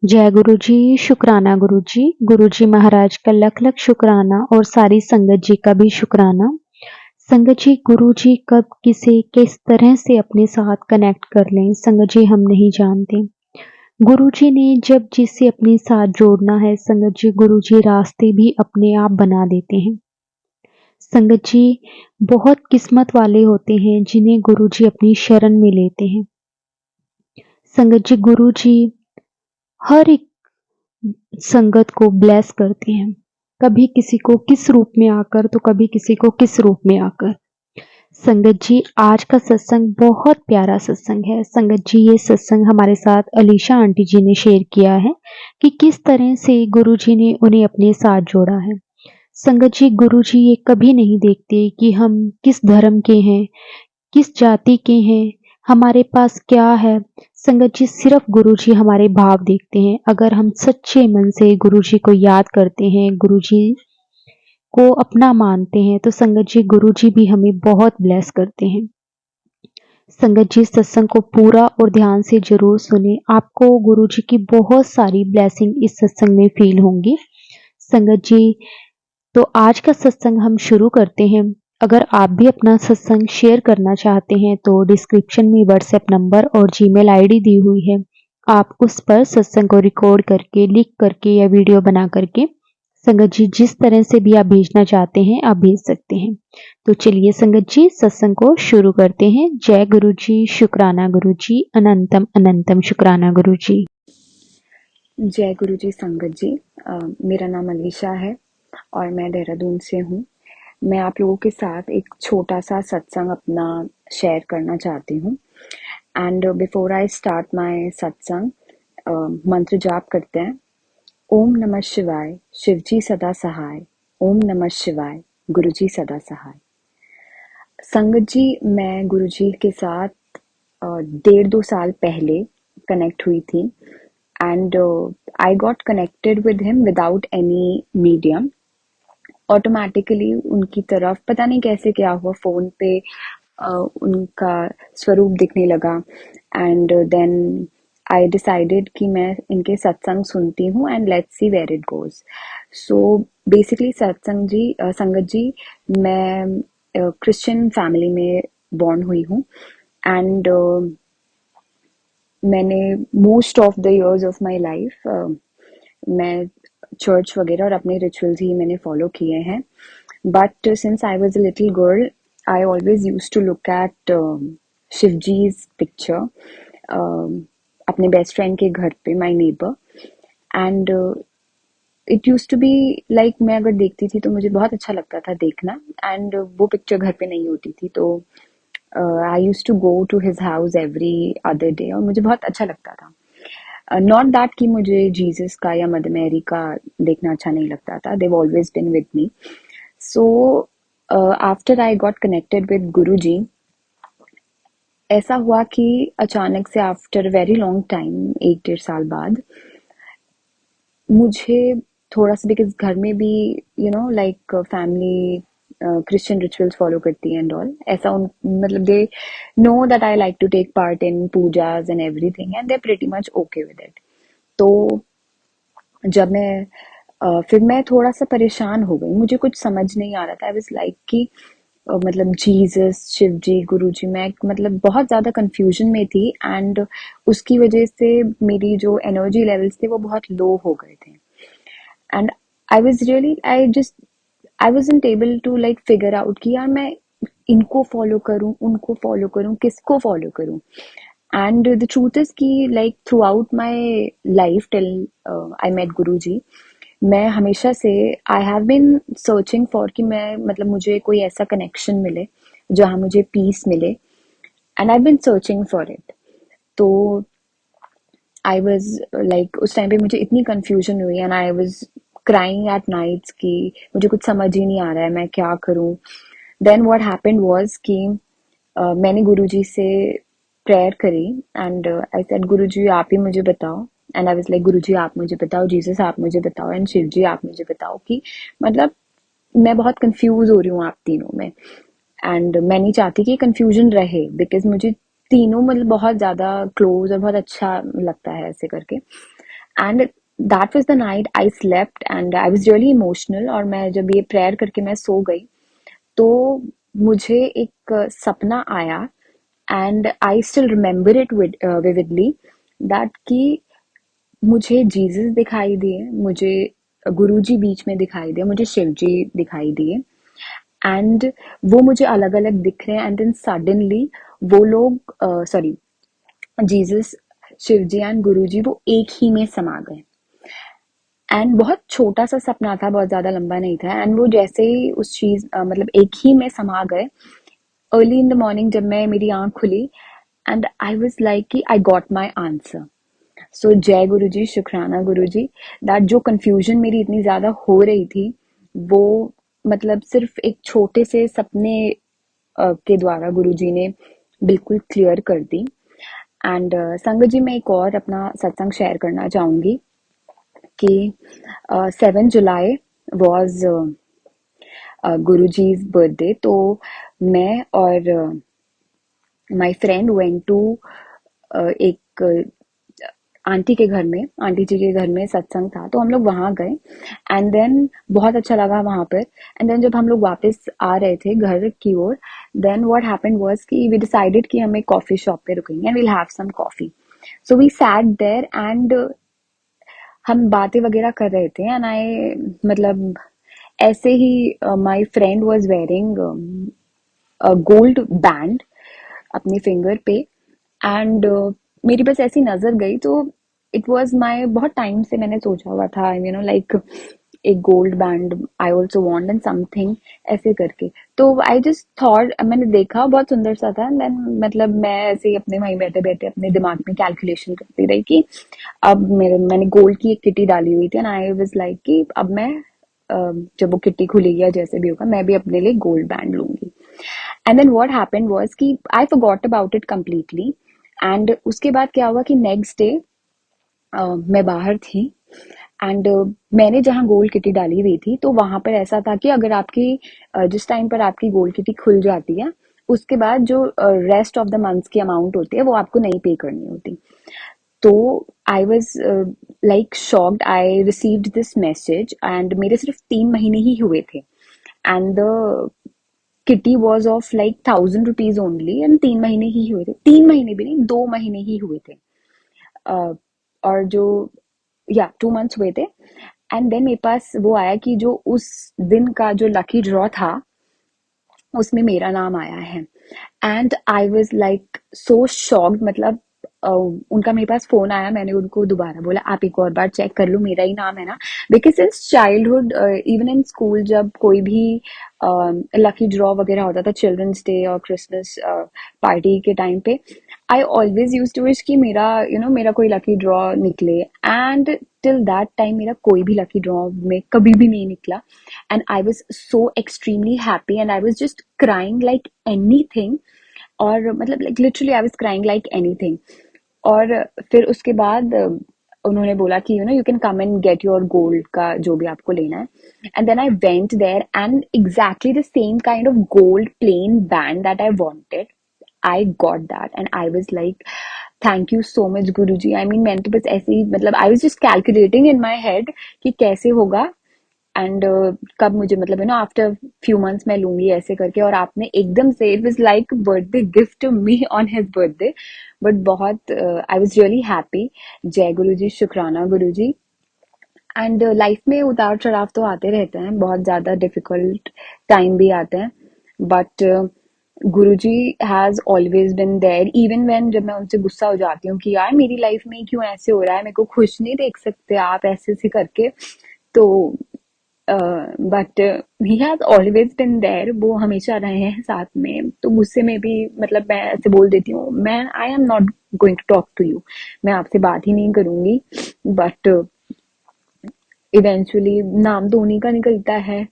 जय गुरु जी, शुक्राना गुरु जी। गुरु जी महाराज का लख लख शुक्राना और सारी संगत जी का भी शुक्राना। संगत जी, गुरु जी कब किसे किस तरह से अपने साथ कनेक्ट कर लें, संगत जी हम नहीं जानते। गुरु जी ने जब जिसे अपने साथ जोड़ना है, संगत जी गुरु जी रास्ते भी अपने आप बना देते हैं। संगत जी बहुत किस्मत वाले होते हैं जिन्हें गुरु जी अपनी शरण में लेते हैं। संगत जी गुरु जी हर एक संगत को ब्लेस करते हैं, कभी किसी को किस रूप में आकर तो कभी किसी को किस रूप में आकर। संगत जी आज का सत्संग बहुत प्यारा सत्संग है। संगत जी ये सत्संग हमारे साथ अलीशा आंटी जी ने शेयर किया है कि किस तरह से गुरु जी ने उन्हें अपने साथ जोड़ा है। संगत जी गुरु जी ये कभी नहीं देखते कि हम किस धर्म के हैं, किस जाति के हैं, हमारे पास क्या है। संगत जी सिर्फ गुरु जी हमारे भाव देखते हैं। अगर हम सच्चे मन से गुरु जी को याद करते हैं, गुरु जी को अपना मानते हैं, तो संगत जी गुरु जी भी हमें बहुत ब्लेस करते हैं। संगत जी सत्संग को पूरा और ध्यान से जरूर सुने, आपको गुरु जी की बहुत सारी ब्लेसिंग इस सत्संग में फील होंगी। संगत जी तो आज का सत्संग हम शुरू करते हैं। अगर आप भी अपना सत्संग शेयर करना चाहते हैं तो डिस्क्रिप्शन में व्हाट्सएप नंबर और जीमेल आईडी दी हुई है। आप उस पर सत्संग को रिकॉर्ड करके, लिख करके या वीडियो बना करके संगत जी जिस तरह से भी आप भेजना चाहते हैं आप भेज सकते हैं। तो चलिए संगत जी सत्संग को शुरू करते हैं। जय गुरु जी, शुक्राना गुरु जी, अनंतम अनंतम शुक्राना गुरु जी। जय गुरु जी संगत जी। मेरा नाम अलीशा है और मैं देहरादून से हूँ। मैं आप लोगों के साथ एक छोटा सा सत्संग अपना शेयर करना चाहती हूँ। And before I start my सत्संग, मंत्र जाप करते हैं। ओम नमः शिवाय, शिव जी सदा सहाय। ओम नमः शिवाय, गुरु जी सदा सहाय। संगत जी मैं गुरु जी के साथ 1.5-2 साल पहले कनेक्ट हुई थी and I got connected with him without any medium. Automatically उनकी तरफ पता नहीं कैसे क्या हुआ, फोन पे उनका स्वरूप दिखने लगा एंड देन आई डिसाइडेड कि मैं इनके सत्संग सुनती हूँ and let's see where it goes. So basically सत्संग जी संगत जी मैं क्रिश्चियन फैमिली में बॉर्न हुई हूँ एंड मैंने most of the years of my life मैं चर्च वगैरह और अपने रिचुअल्स ही मैंने फॉलो किए हैं। But since I was a little girl I always use to look at Shivji's picture अपने बेस्ट फ्रेंड के घर पे, my neighbour. And it use to be like मैं अगर देखती थी तो मुझे बहुत अच्छा लगता था देखना, एंड वो पिक्चर घर पे नहीं होती थी तो I use to go to his house every other day और मुझे बहुत अच्छा लगता था। नॉट दैट कि मुझे जीसस का या मदर मैरी का देखना अच्छा नहीं लगता था, they've always been with me. So after I got connected with Guru ji, ऐसा हुआ कि अचानक से आफ्टर वेरी लॉन्ग टाइम, 1-1.5 साल बाद मुझे थोड़ा सा, बिकॉज घर में भी like family Christian rituals follow करती है एंड ऑल, ऐसा उन मतलब they know that I like to take part in pujas and everything and they are pretty much okay with it. तो जब मैं फिर मैं थोड़ा सा परेशान हो गई, मुझे कुछ समझ नहीं आ रहा था। आई वाज लाइक कि मतलब जीसस, शिव जी, गुरु जी, मैं मतलब बहुत ज़्यादा कंफ्यूजन में थी एंड उसकी वजह से मेरी जो एनर्जी लेवल्स थे वो बहुत लो हो गए थे। And I was really I wasn't able to like figure out कि यार मैं इनको फॉलो करूं, उनको फॉलो करूं, किसको फॉलो करूं। एंड द ट्रूथ इज कि like throughout my life till I met Guru ji, मैं हमेशा से I have been searching for कि मैं मतलब मुझे कोई ऐसा कनेक्शन मिले जहाँ मुझे पीस मिले, and I been searching for it. तो आई वॉज लाइक उस टाइम पे मुझे इतनी कंफ्यूजन हुई and I was crying at nights कि मुझे कुछ समझ ही नहीं आ रहा है, मैं क्या करूं। देन व्हाट हैपेंड वाज कि मैंने गुरुजी से प्रेयर करी एंड आई सेड गुरुजी आप ही मुझे बताओ। एंड आई वाज लाइक गुरुजी आप मुझे बताओ, जीसस आप मुझे बताओ, एंड शिव जी आप मुझे बताओ कि मतलब मैं बहुत कंफ्यूज हो रही हूँ आप तीनों में। एंड मैं नहीं चाहती कि कंफ्यूजन रहे बिकॉज मुझे तीनों मतलब बहुत ज्यादा क्लोज और बहुत अच्छा लगता है ऐसे करके। And that was the night I slept and I was really emotional. और मैं जब ये प्रेयर करके मैं सो गई, तो मुझे एक सपना आया, and I still remember it vividly, that कि मुझे जीसस दिखाई दिए, मुझे गुरुजी बीच में दिखाई दिए, मुझे शिव जी दिखाई दिए, एंड वो मुझे अलग अलग दिख रहे हैं। एंड देन सडनली वो लोग, sorry, Jesus, Shiv ji and Guruji वो एक ही में समा गए। एंड बहुत छोटा सा सपना था, बहुत ज्यादा लंबा नहीं था। एंड वो जैसे ही उस चीज मतलब एक ही में समा गए, अर्ली इन द मॉर्निंग जब मैं मेरी आंख खुली, एंड आई वाज लाइक कि आई गॉट माय आंसर। सो जय गुरु जी, शुक्राना गुरु जी, दैट जो कंफ्यूजन मेरी इतनी ज्यादा हो रही थी, वो मतलब सिर्फ एक छोटे से सपने के द्वारा गुरु जी ने बिल्कुल क्लियर कर दी। एंड संगत जी, मैं एक और अपना सत्संग शेयर करना चाहूंगी कि 7 जुलाई वॉज गुरु जी's बर्थडे। तो मैं और माय फ्रेंड वेंट टू एक आंटी के घर में, आंटी जी के घर में सत्संग था, तो हम लोग वहां गए। एंड देन बहुत अच्छा लगा वहां पर। एंड देन जब हम लोग वापस आ रहे थे घर की ओर, देन व्हाट हैपेंड वाज कि वी डिसाइडेड कि हम एक कॉफी शॉप पे रुकेंगे and we'll have some coffee. So we sat there and हम बातें वगैरह कर रहे थे। एंड आई मतलब ऐसे ही my friend was wearing gold band अपनी फिंगर पे। एंड मेरी बस ऐसी नजर गई, तो इट वाज माय, बहुत टाइम से मैंने सोचा हुआ था, लाइक एक gold band I also want and something, ऐसे करके। तो आई जस्ट थॉट, मैंने देखा बहुत सुंदर सा था, देन मतलब मैं ऐसे ही अपने वहीं बैठे बैठे अपने दिमाग में कैलकुलेशन करती रही कि अब मैंने गोल्ड की एक किटी डाली हुई थी, एंड आई वाज लाइक कि अब मैं जब वो किट्टी खुलेगी या जैसे भी होगा, मैं भी अपने लिए गोल्ड बैंड लूंगी। And then what happened was कि I forgot about it completely. And उसके बाद क्या हुआ कि नेक्स्ट डे मैं बाहर थी, एंड मैंने जहाँ गोल्ड किटी डाली हुई थी, तो वहां पर ऐसा था कि अगर आपकी जिस टाइम पर आपकी गोल्ड किटी खुल जाती है, उसके बाद जो रेस्ट ऑफ द मंथ्स की अमाउंट होती है वो आपको नहीं पे करनी होती। तो I was like shocked, I received this message, and मेरे सिर्फ 3 महीने ही हुए थे, and the kitty was of like 1,000 rupees only, and 3 महीने ही हुए थे, 3 महीने भी नहीं, 2 महीने ही हुए थे। और जो, या 2 मंथ्स हुए थे। एंड देन मेरे पास वो आया कि जो उस दिन का जो लकी ड्रॉ था, उसमें मेरा नाम आया है। And I was like so shocked, मतलब उनका मेरे पास फोन आया, मैंने उनको दोबारा बोला आप एक और बार चेक कर लो, मेरा ही नाम है ना। Because since childhood, even in school, जब कोई भी लकी ड्रॉ वगैरह होता था, चिल्ड्रंस डे और क्रिसमस पार्टी के टाइम पे, I always use to wish कि मेरा मेरा कोई लकी ड्रॉ निकले। एंड टिल दैट टाइम मेरा कोई भी लकी ड्रॉ में कभी भी नहीं निकला। And I was so extremely happy, and I was just crying like anything. और मतलब like literally I was crying like anything. और फिर उसके बाद उन्होंने बोला कि you can come and get your gold का जो भी आपको लेना है। And then I went there, and exactly the same kind of gold plain band that I wanted, I got that. And I was like thank you so much Guru ji. I mean मैंने तो बस ऐसे ही, मतलब I was just calculating in my head कि कैसे होगा, and कब मुझे, मतलब आफ्टर फ्यू मंथ्स मैं लूंगी, ऐसे करके। और आपने एकदम से, it was like birthday gift to me on his birthday. But बहुत आई वाज रियली हैप्पी। जय गुरु जी, शुक्राना गुरु जी। एंड लाइफ में उतार चढ़ाव तो आते रहते हैं, बहुत ज्यादा डिफिकल्ट टाइम भी आते हैं, but Guruji has always been there. Even when, जब मैं उनसे गुस्सा हो जाती हूँ कि यार मेरी लाइफ में क्यों ऐसे हो रहा है, मेरे को खुश नहीं देख सकते आप ऐसे ऐसे करके, तो but he has always been there, वो हमेशा रहे हैं साथ में। तो गुस्से में भी, मतलब मैं ऐसे बोल देती हूँ, मैं I am not going to talk to you, मैं आपसे बात ही नहीं करूंगी। बट इवेंचुअली नाम तो उन्हीं का निकलता है।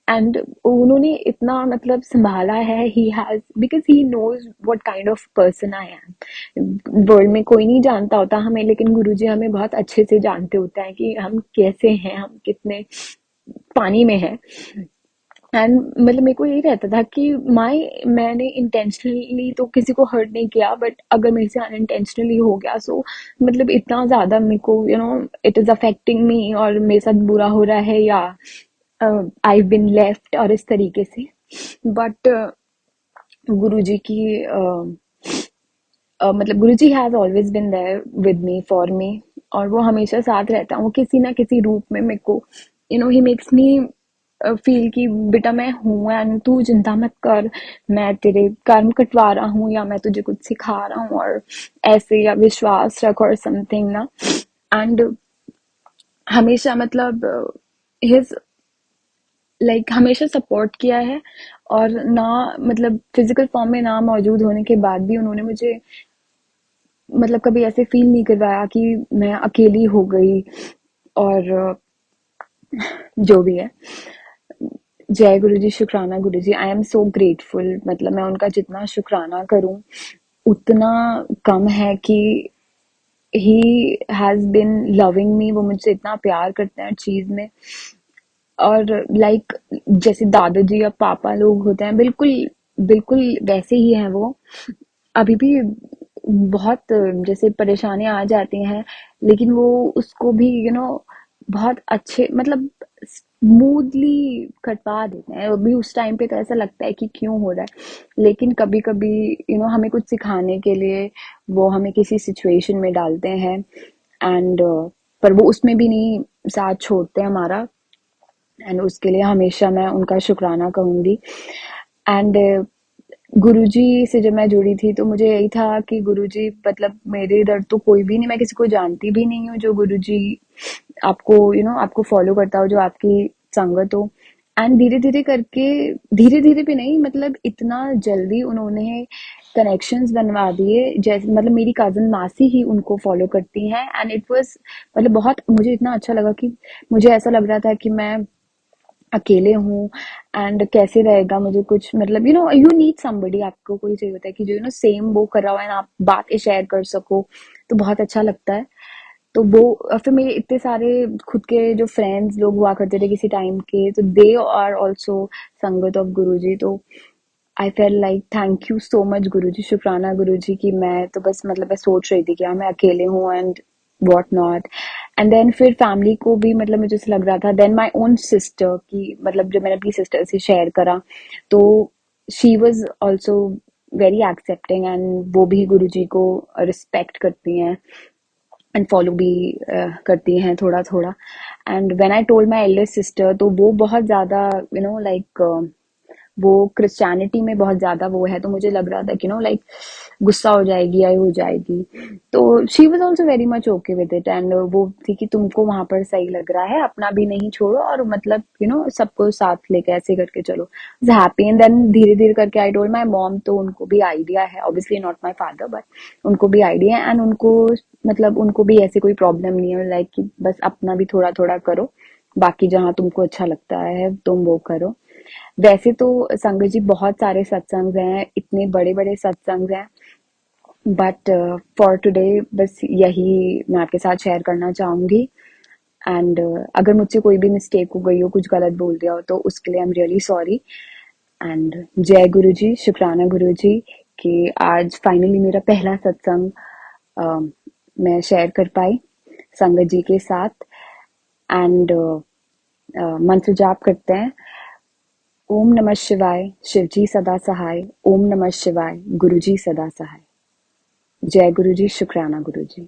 एंड उन्होंने इतना मतलब संभाला है, he has, because he knows what kind of person I am. World में कोई नहीं जानता होता हमें, लेकिन गुरुजी हमें बहुत अच्छे से जानते होते हैं कि हम कैसे हैं, हम कितने पानी में हैं। एंड मतलब मेरे को यही रहता था कि मैंने इंटेंशनली तो किसी को हर्ट नहीं किया, बट अगर मेरे से अनइंटेंशनली हो गया सो मतलब इतना ज्यादा मेरे को इट इज अफेक्टिंग मी, और मेरे साथ बुरा हो रहा है, या आई बिन लेफ्ट और इस तरीके से। बट गुरुजी की मतलब Guruji has always been there with me for me, और वो हमेशा साथ रहता है, वो किसी ना किसी रूप में मेरे को ही मेक्स मी फील कि बेटा मैं हूँ एंड तू चिंता मत कर, मैं तेरे कर्म कटवा रहा हूँ या मैं तुझे कुछ सिखा रहा हूँ, और ऐसे, या विश्वास रख और समथिंग ना। एंड हमेशा मतलब हिज लाइक हमेशा सपोर्ट किया है, और ना मतलब फिजिकल फॉर्म में ना मौजूद होने के बाद भी उन्होंने मुझे मतलब कभी ऐसे फील नहीं करवाया कि मैं अकेली हो गई, और जो भी है। जय गुरु जी, शुक्राना गुरु जी, आई एम सो ग्रेटफुल। मतलब मैं उनका जितना शुक्राना करूं उतना कम है कि he has been loving me, वो मुझसे इतना प्यार करते हैं हर चीज में। और लाइक जैसे दादाजी या पापा लोग होते हैं, बिल्कुल बिल्कुल वैसे ही हैं वो। अभी भी बहुत जैसे परेशानियां आ जाती हैं, लेकिन वो उसको भी बहुत अच्छे मतलब स्मूथली कटवा देते हैं। अभी उस टाइम पे तो ऐसा लगता है कि क्यों हो रहा है, लेकिन कभी कभी हमें कुछ सिखाने के लिए वो हमें किसी सिचुएशन में डालते हैं, एंड पर वो उसमें भी नहीं साथ छोड़ते हमारा, एंड उसके लिए हमेशा मैं उनका शुक्राना कहूंगी। एंड गुरुजी से जब मैं जुड़ी थी तो मुझे यही था कि गुरुजी मतलब मेरे इधर तो कोई भी नहीं, मैं किसी को जानती भी नहीं हूँ जो गुरुजी आपको आपको फॉलो करता हो, जो आपकी संगत हो। एंड धीरे धीरे करके, धीरे धीरे भी नहीं, मतलब इतना जल्दी उन्होंने कनेक्शंस बनवा दिए, जैसे मतलब मेरी कजन मासी ही उनको फॉलो करती हैं, एंड इट वाज मतलब बहुत मुझे इतना अच्छा लगा कि मुझे ऐसा लग रहा था कि मैं अकेले हूँ, एंड कैसे रहेगा मुझे कुछ मतलब यू नीड समबडी, आपको कोई चाहिए होता है कि जो सेम वो कर रहा हो एंड आप बातें शेयर कर सको, तो बहुत अच्छा लगता है। तो वो फिर मेरे इतने सारे खुद के जो फ्रेंड्स लोग हुआ करते थे किसी टाइम के, तो they are also sangat of Guruji. तो I felt like thank you so much Guruji, शुक्राना गुरुजी, कि मैं तो बस मतलब मैं सोच रही थी कि हाँ मैं अकेले हूँ and what not. And then फिर फैमिली को भी मतलब मुझे ऐसा लग रहा था, देन माई ओन सिस्टर की मतलब जब मैंने अपनी सिस्टर से शेयर करा तो she was also very accepting, and वो भी गुरुजी को रिस्पेक्ट करती हैं एंड फॉलो भी करती हैं थोड़ा थोड़ा। And when I told my Elder sister तो वो बहुत ज्यादा लाइक वो क्रिश्चियनिटी में बहुत ज्यादा वो है, तो मुझे लग रहा था कि लाइक गुस्सा हो जाएगी या हो जाएगी। तो she was also very much okay with it, and वो थी कि तुमको वहां पर सही लग रहा है, अपना भी नहीं छोड़ो, और मतलब सबको साथ लेके ऐसे करके चलो, हैप्पी। एंड देन धीरे धीरे करके आई टोल्ड माई मॉम, तो उनको भी आइडिया है, obviously not my father but उनको भी आइडिया है, एंड उनको मतलब उनको भी ऐसे कोई प्रॉब्लम नहीं है, लाइक कि बस अपना भी थोड़ा थोड़ा करो, बाकी जहाँ तुमको अच्छा लगता है तुम वो करो। वैसे तो संगत जी बहुत सारे सत्संग हैं, इतने बड़े बड़े सत्संग हैं, बट फॉर टुडे बस यही मैं आपके साथ शेयर करना चाहूंगी। एंड अगर मुझसे कोई भी मिस्टेक हो गई हो, कुछ गलत बोल दिया हो, तो उसके लिए I am really sorry. And जय गुरु जी, शुक्राना गुरु जी कि आज फाइनली मेरा पहला सत्संग मैं शेयर कर पाई संगत जी के साथ। एंड मंत्र जाप करते हैं, ओम नमः शिवाय, शिवजी सदा सहाय, ओम नमः शिवाय, गुरुजी सदा सहाय। जय गुरु जी, शुक्राना गुरु जी।